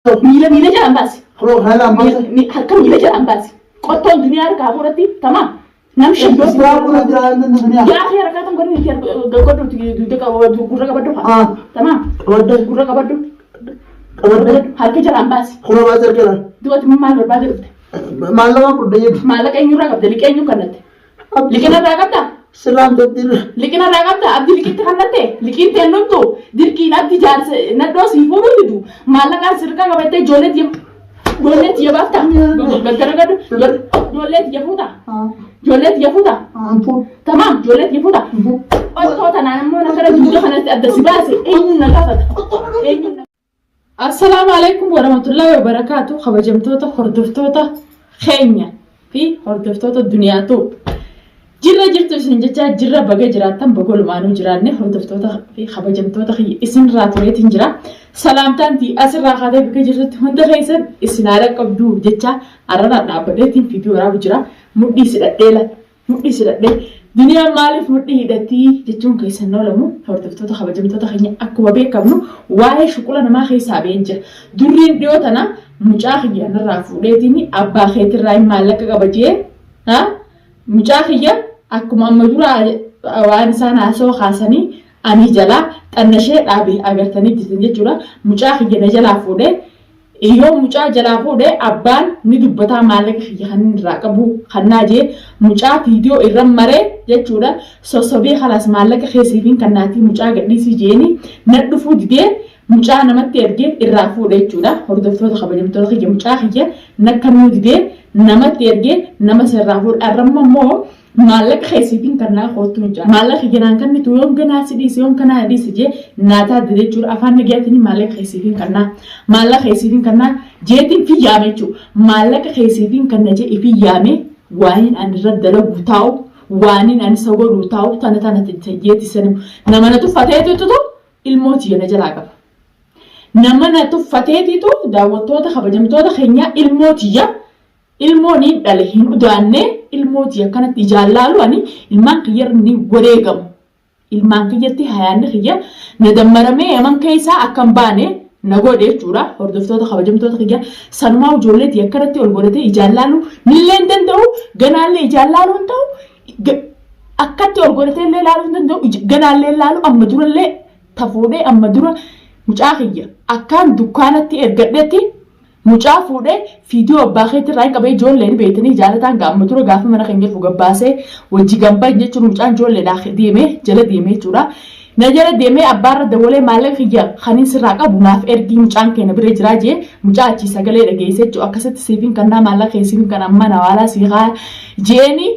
ميلا جرام بس خلو هلا أمباس كم ميلا جرام بس قطون دنيا كابورتي تمام نمشي إسلام كنا جرام الدنيا يا أخي ركعتهم قالوا يا قدروا تجي قرر كبدو تمام ودي قرر كبدو ودي هالك جرام بس خلو ما تركنا دوت ما برباد ما لما كنا يد ما لك أي ركعت لك أي كنت لكن الركعت سلام تدير لكن الركعت أبدي لك تكنت لكن تنوتو ديركين أبدي جالس ندوس يفورو يدو ما لك أسرك كبدي جولت يم جولت يبافتا بتركنا جولت يفوتا جولت يفوتا أنفو تمام جولت يفوتا أصوات أنا مو نكرة جودة خنات الدسباسي إيه نقطة إيه السلام عليكم ورحمة الله وبركاته خبجمتوتا خردفتوتا خينيا في خردفتوتا الدنيا تو جرا جرتو سنجتا جرا بقى جراتم بقول مانو جراني خردفتوتا في خبجمتوتا خي اسم راتويت جرا سلامتان تي أسرع خاطر بقى جرت هند خيسن اسنارة قبضو جتا أرانا نابدتين فيديو راب جرا مدي سددلا مدي سددلا دنيا مالف مدي هدتي جتون كيسن نولمو خردفتوتا خبجمتوتا خينيا أكوا بيكمنو واي شكولا نما خيسا بينجر دورين ديوتنا مجاخيا نرافو ليتيني أبا خيت الراي مالك قبجيه ها مجاخيا أكما مدورا وانسان عسو خاسني أني جلا تنشي أبي أغرتني جتنجي جورا مجاخيا نجلا فوده يوم مجا جلا فوده أبان ندبتا مالك خيا خنين راقبو خناجي مجا فيديو إرم مري جتورا سوسوبي خلاص مالك خيسيفين كناتي مجا قديسي جيني ندفو دي مجا نمت يرجي الرافو ديتشودا هردفتو خبجمتو خيا مجا خيا نكمو دي نمت يرجي نمس الرافو الرممو مالك خيسيفين كنا خوتو مجا مالك خيانان كن تويون كنا سيديس يوم كنا ديس جي ناتا ديتشور افان نجاتني مالك خيسيفين كنا مالك خيسيفين كنا جيتين في ياميچو مالك خيسيفين كنا جي في يامي وين ان ردلو بوتاو وانين ان سوغو بوتاو تانا تجيتي سنم نمنا تفاتيتو تو الموت ينجلاقف نمنا تفاتيتو داوتوتا خبجمتوتا خينيا الموتيا ilmooni dhale hin udaanne ilmootiya kanatti ijaallalu ani ilmaan kiyyarni wareegam ilmaan kiyyatti hayaanni kiyya na dammarame yaman keessa akkan baane na godhe jechuudha hordoftoota kabajamtoota kiyya sanumaa ijoolleeti akkanatti ol godhate ijaallalu nilleen danda'u ganaallee ijaallalu hin ta'u akkatti ol godhate illee laalu hin danda'u ganaallee laalu amma durallee tafuudhee amma dura mucaa kiyya akkaan dukkaanatti ergadhetti mucaa fuudhee fiidiyoo abbaa keetti irraa hin qabee ijoolleen beekanii jaalataan gaamma tura gaafa mana kan geeffu gabbaasee wajji gambaa jechuun mucaan ijoolleedhaa deemee jala deemee jechuudha. Na jala deemee abbaarra dawalee maallaqa kiyya kaniin sirraa qabu naaf ergii mucaan keenya bira jiraa jee mucaa achii sagalee dhageessee jechuudha akkasitti siifiin kannaa maallaqa keessiin kan amman hawaalaa siiqaa jeeni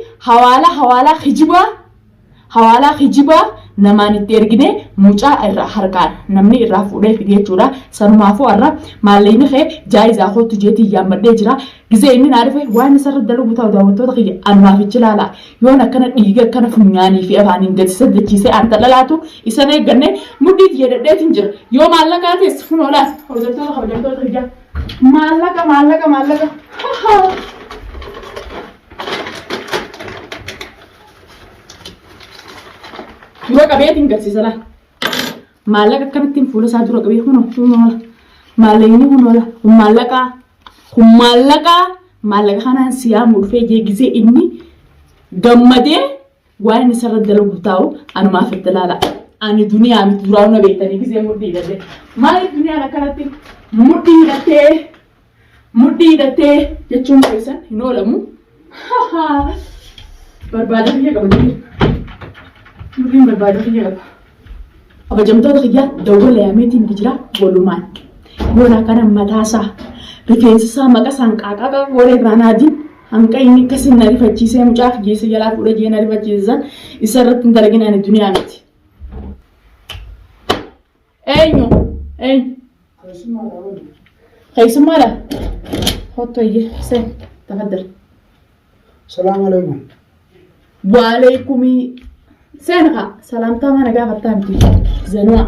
hawaalaa hijibaa namaan itti ergine mucaa irraa harkaan namni irraa fuudhee fidee jechuudha sanumaafuu irra maalleeyni kee jaayizaa kootu jeetii yaammadhee jira gizee inni naa dhufe waan isarra daluu ta'u daawwattoota kiyya anmaafichi laala yoon akkana dhiiga akkana funyaanii fi afaaniin gadisa dachiisee aan dhalaatu isan eegganne mudhiiti jedhadheetiin jira yoo maallaqaa teessi funoolaas hordoftoota kabajamtoota kiyya maallaqa dura qabeetiin garsiisala maallaqa akkanattiin fuula isaa dura qabee hunoola maallaqni hunoola maallaqa kanaan siyaamu dhufee jeegisee inni gammadee waan isarra dalagu taa'u anumaaf itti laala ani duniyaa miti duraa una beektanii gisee mudhii hidhatte maaliif duniyaan akkanatti mudhii hidhattee jechuun keessan hin oolamu barbaada biyya qabatu mudhiin barbaada kiyya qaba. Kabajamtoota kiyya dawwala yaameetiin jira walumaan. Yoon akkana mataasaa rifeensisaa maqasaan qaaqaqa waree biraanaadii hanqa inni akkasii na rifachiisee mucaa geesse jalaa fuudhee jee na rifachiisan isa irratti hin dalagin ani duniyaa miti. Eenyu? Keessummaadha? Hotto iyyee seen tafaddal. Salaamu alaikum. Waalaikumii. سنغا سلامتا ما نجا فتامتي زنوا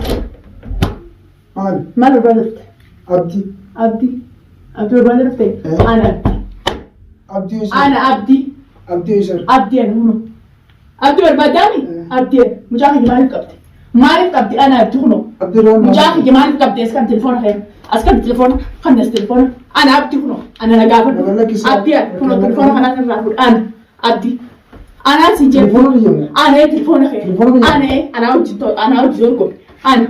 ما البرد عبدي البرد في أنا عبدي يسر عبدي أنا هنا عبدي البدامي عبدي مجاهد مالك عبدي أنا عبدي هنا عبد الرحمن مجاهد جمال قبل اسكن تليفون خير اسكن تليفون خلص تليفون انا ابدي هنا انا نقابل ابدي هنا تليفون خلاص نقابل انا ابدي انا سيجي انا تليفون خير انا اوجي يركب انا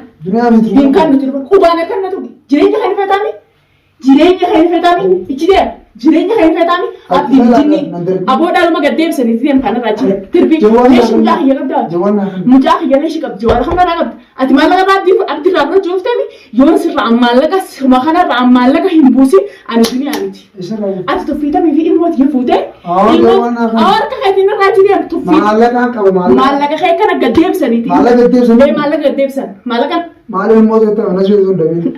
دين كان تليفون وبانا كان جريني خير فتامي جريني خير فتامي ابدي جيني ابو دال ما قديم سنتين كان راجل تربي ليش مجاهد يقبل مجاهد ليش يقبل جوار خمنا نقبل اتمنى ما ابدي رابط شفتني يوم سر عمالك ما خنا عمالك هنبوسي انا الدنيا عندي اتفيتا في الموت يفوته اورك خايفين راجل تفيت مالك خايف كان قديم سنتين مالك قديم سن مالك الموت انا جوي دبي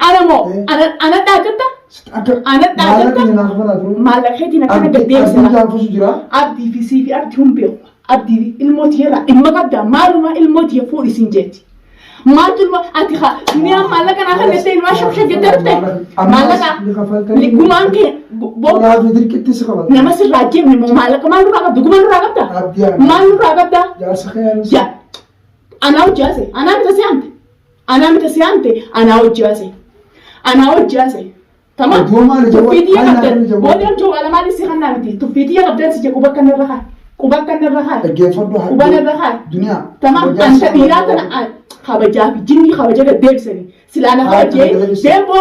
انا داكتا مالك خايف كان قديم سن ابدي في سي في ابدي هم بيو ابدي الموت يلا اما قدام معلومه الموت يفوق سنجتي ما تقول ما أتيها نيا مالك أنا خليتين ما شوف شيء جدرته مالك لقمان كي لا فيدر كتير سكوا نما سراجيم نما مالك ما نروح قبض ما نروح قبض ما نروح قبض يا أنا وجاسي أنا متسيانتي أنا وجاسي تمام تفيدي يا قبض بوديم جو على ما نسي خنا بدي تفيدي يا قبض سجى كوبا كان الرخاء كوبا الرخاء دنيا تمام أنت بيراتنا خبجة بجني خبجة ديرسني سلانا خبجة ديمو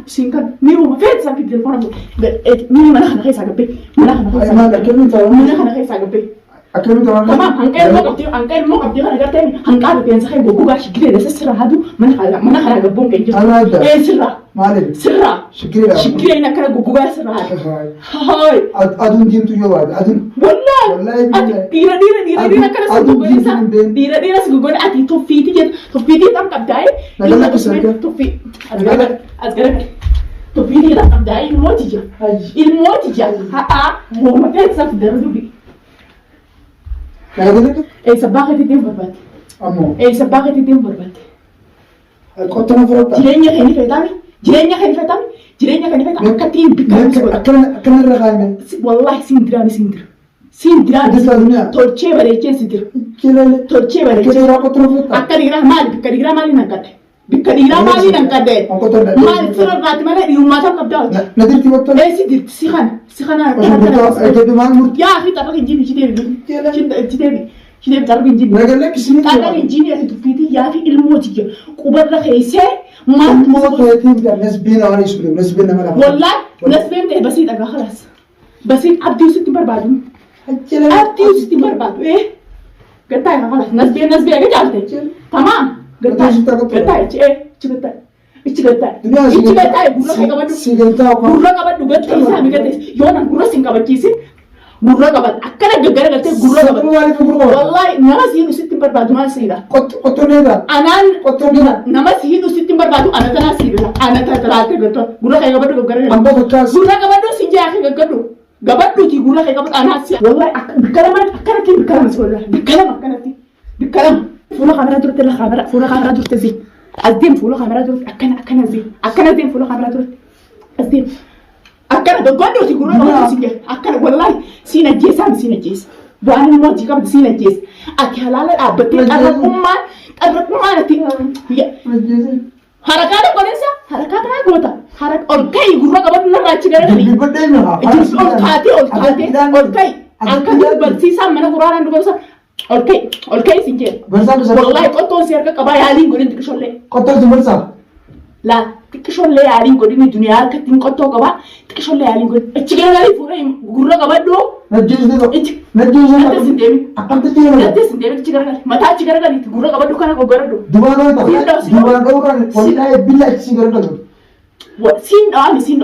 سينكان ميرو ما فيت سامي تلفونه ميرو ما نحن خيس عقبي ما نحن خيس عقبي تمام هنكير مو قبضي أنا قلت هنكار بينسى خير بوجا شكله ده سر هادو ما نحن عقبون كينجو إيه سرّا شكله إنك كنا بوجا سر هادو هاي أدون دين تجوا أدون والله ديرا كنا سجون ديرا سجون أتي توفيتي تام كبداي توفي أزغرك توفيتي تام كبداي الموتيجا ها هو ما كان سافر دربي إيه سباقة تيم بربات إيه سباقة تيم بربات كنتنا فرطة جرينيا خيني فتامي كتير أكلنا الرغاية والله سندرا تورتشي بريكي سندر تورتشي بريكي أكاديرا مالي نكاد بكاديرا مالي نكاد مال سر رات ماله يوم ما تام كبداو نديرتي بطل إيه سخان يا أخي تبغى إنجيني شديد تبغى إنجيني نقول لك اسمي تبغى إنجيني يا تفيدي يا أخي الموتيجا كوبر خيسة ما فايتين ده نسبينا ولا يسبي نسبينا ما والله نسبين ده بسيط أجا خلاص بسيط أبدي وستي بربادو إيه قطعي خلاص نسبين أجا جالتي تمام قطعي إيه gurra qabadhu gatte isaa migate yoona gurra sin qabachiisin gurra qabad akkana gaggara galte gurra qabad wallahi nama si hidhu sitti barbaadu maal siidha qottoneedha anaan nama si hidhu sitti barbaadu ana tanaa siidha ana tataraate gatto gurra kee qabadhu gaggara amba fakkaas gurra qabadhu si jaake gaggadhu gabadhuuti gurra kee qabadhu anaa si wallahi bikkalama akkanatti bikkalamas wallahi bikkalama fuula kamera durte zi أزدين فلو خمرة دول أكنا زين فلو خمرة دول أزدين أكنا بقولوا تقولون والله سيجي أكنا والله سينا جيس بوان الموت يكمل سينا جيس أكهلال أبتي أرقمان نتي حركات كونسا حركات ما قوتا حرك أولكاي يقولون قبل نراجع كذي جيس أولكاي أكنا برسيسا من القرآن نقولسا أولكاي سينجي والله قطو سيرك كباي هالين قولين تكشولي قطو تمرسا لا تكشولي هالين قولين الدنيا كتين قطو كبا تكشولي هالين قولين اتشكي غالي فورا غورا كبا دو نجيز سندمي تشكي غالي متى تشكي غالي غورا كبا دو كانا غورا دو دوبارا كان والله بالله تشكي غالي سين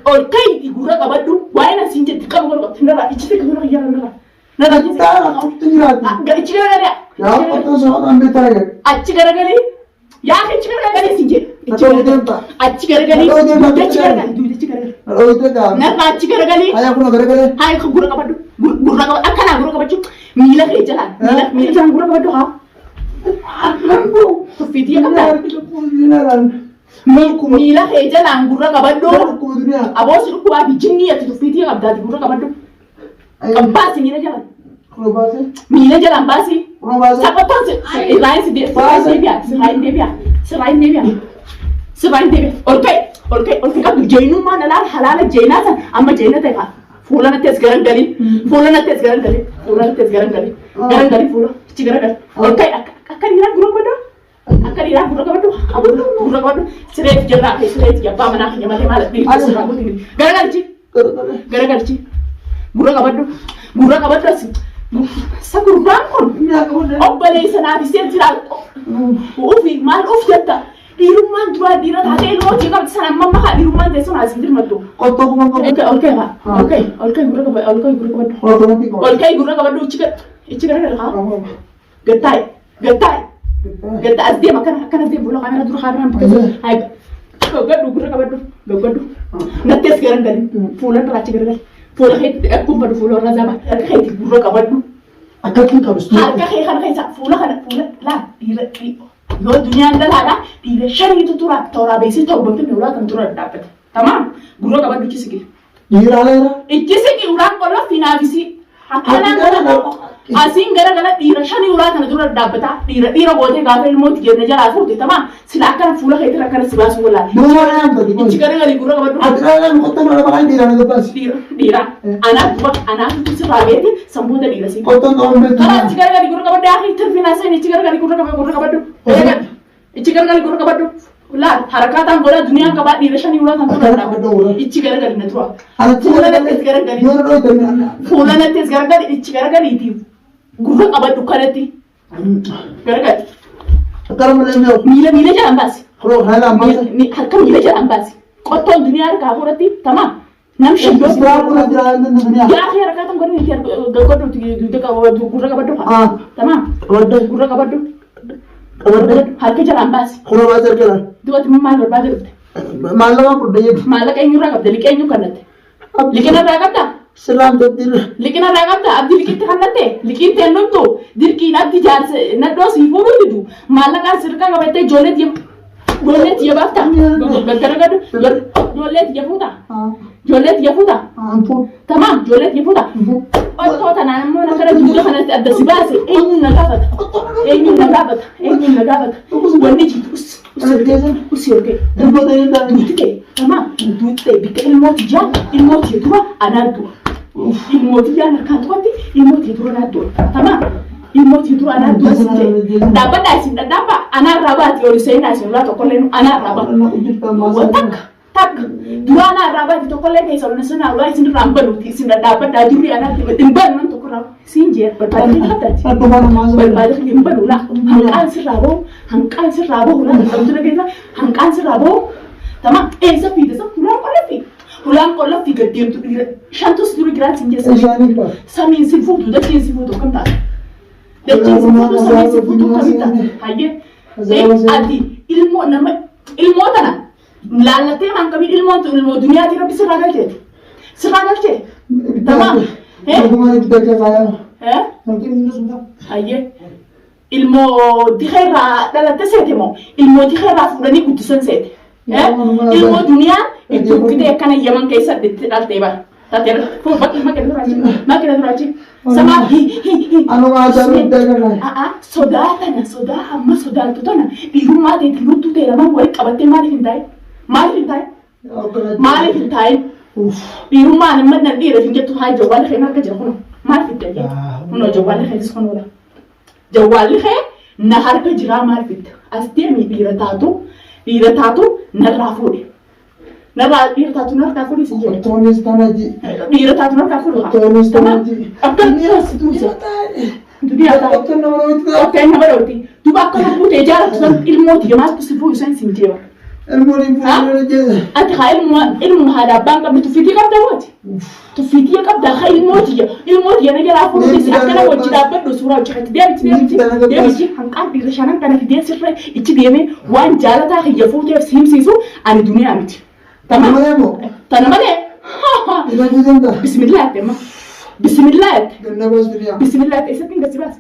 أولكاي غورا كبا دو وانا سينجي تكام غورا تنرا اتشكي غورا يالا Nada kita tinggal. Gaci gara-gara. Ya, betul soal ambil tanya. Aci gara-gara. Ya, aci gara-gara sinje. Atau itu apa? Aci gara-gara. Aci gara-gara. Oh itu dah. Nah, aci gara-gara. Ayah pun gara-gara. Hai, guru kapan tu? Guru kapan? Akan guru kapan tu? Mila ke jalan. Mila jalan guru kapan tu? Ha? Lampu. Tu video kan dah. Mila ke jalan guru kapan tu? Abos itu kuah bijini ya tu video kan dah guru kapan tu? Ambasi mila jalan. Mila jalan ambasi. Kuna baasa. Sakotaan Israa'el Siraayin deebi'a. Ol ka'e qabdu jeenummaan alaala halaala jeenaa san amma jeena ta'e fa'a. Fuula natti as garangalii. Fuula ichi garagali. Ol ka'e akka dhiiraan gurra qabaddu. Gurra qabaddu. Sireeti jirraa fi sireeti abbaa manaa keenya malee maal sirraa guutii. Garagalchi. Gurra qabaddu asi. Sakurbaan kun obboleessa naaf iseen jiraatu. Maal of jetta? Dhiirummaan duraa dhiira taatee ilmootii qabdi sana amma makaa dhiirummaan teessuun asiin dirmattu. Ol ka'e gurra qabaddu ichi garagalaa. Gattaa'e as deema akkanas deemu fuula kaamera dura kaamera gaggadhu gurra qabaddu. Natti as garagali fuula irraa achi garagali. Fuula keetti akkuma badu fuula irraa zaba harka keetti gurra qabaddu. Akkamiin qabstu? Harka kee kana keessa fuula laa dhiira yoo duniyaan dalaadhaa dhiira shaniitu tura tooraa beeksisa torban finne ulaa kan tura dhaabbate. Tamaam gurra qabaddu ichi siqi. Dhiiraaleera. Ichi siqi ulaan qolloo fi naafisii. Akkanaan asiin garagala dhiira shanii ulaa kana dura dhaabbata. Dhiira gootee gaafa ilmooti jenne jalaa fuute tamaam sila akkana fuula keetti akkana si baasuu walaale. Ichi garagalii gurra qabaddu. Dhiira. Anaaf sirraa beeti sambuuta dhiira si. Karaa ichi garagalii gurra qabaddu yaa tirfinaa seen ichi garagalii gurra qabaddu. Ichi garagalii gurra qabaddu. Laal harakaataan godhaa duniyaan qabaa dhiira shanii ulaa kan dura dhaabbatu. Ichi garagalii na tura. Fuula nattis garagalii ichi garagaliitiif gurra qabaddu kanatti. Garagali. Miila jalaan baasi. Harka miila jalaan baasi. Qottoon duniyaa harkaa fuudhatti tamaam. Nam shibboo gaafa harakaataan godhu gurra qabaddu. Tamaam. Gurra qabaddu. Harka jalaan baasi. Duwwaati maal barbaade dhufte? Maallaqa eenyurraa qabda? Liqii eenyu kannate? Liqinarraa qabda? Liqinarraa qabda? Abdii liqiitti kannatte? Liqiitti ennumtu? Dirqiin abdii jaarse naddoo sii fuudhuu didu? Maallaqaan sirkaa qabattee ijoollee tiyya baafta? Gargaragadhu? Ijoollee tiyya fuuta? Tamaam ijoollee tiyya fuuta? Ottoo tanaan immoo nakara duuba kanatti adda si baase eenyuun na gaafata? Wanni jitu usi olkee. Duuti ta'e tamaam duuti ta'e bikka ilmooti jaa ilmooti dura anaan du'a. Ilmooti jaa harkaan tuqatti ilmooti dura anaan du'a. Tamaam ilmooti dura anaan du'a si ta'e. Dhaabbadhaa isin dhadhaabaa anaarraa baati oli seenaa isin ulaa tokkollee anaarraa baati. Takka dura anaarraa baati tokkollee keessa ol nasanaa ulaa isin irraan banuuti isin dhadhaabadhaa durri anaatti hin banu nam tokkorraa siin jee barbaadee hin qabdaati. Barbaadee hin banu ulaa hanqaan sirraa bahu ulaa qabdura keessa hanqaan sirraa bahu. Tamaam eessa fiidesa hulaan qolloo fi gaddeemtu dhiira shantus dura giraan siin jeessa samiin si fuutu dachiin si fuutu akkam taate dachiin si fuutu samiin si fuutu akkam taate hayyee ati ilmoo tana laallattee maan qabiin ilmoo duniyaatii rabbi sirraa galchee tamaam hayyee ilmoo dikeerraa dhalatte seete moo ilmoo dikeerraa fuudhanii guddisan seete. Ilmoo duniyaan itti bukkitee akkana yaman keessa dhaltee bara. Taatee makina duraachi. Samaa sodaa amma sodaatu tana dhiirummaa ta'e lubtuu ta'e lamaan walitti qabattee maaliif hin taa'in? Dhiirummaan amma nan dhiira hin jettu haa jawwaalli kee marga jira kunuun maal fidda jee kunoo jawwaalli kee kun oola. Jawwaalli kee na harka jiraa maal fidda as deemii dhiira taatu narraa fuudhe. Dhiira taatu narraa fuudhe si jedhe. Dhiira taatu narraa fuudhe. Akka dhiirasi tuuse. Akka nama dhawti. Duba akka fuutee jaalatu san ilmooti maaltu si fuudhu san siin jeeba. Ati haa ilmu haadha abbaan qabne tuffiitii qabda mooti. Tuffiitii qabda haa ilmooti yana jalaa fuudhuunis akkana wajji dhaabbadhu suuraa hojjetatti deebichi hanqaan dhiira shanan kana fidee sirra ichi deemee waan jaalataa kiyya fuuteef si himsiisu ani duniyaa miti. Tana malee bismillah amma bismillah eessatti hin gasi baase.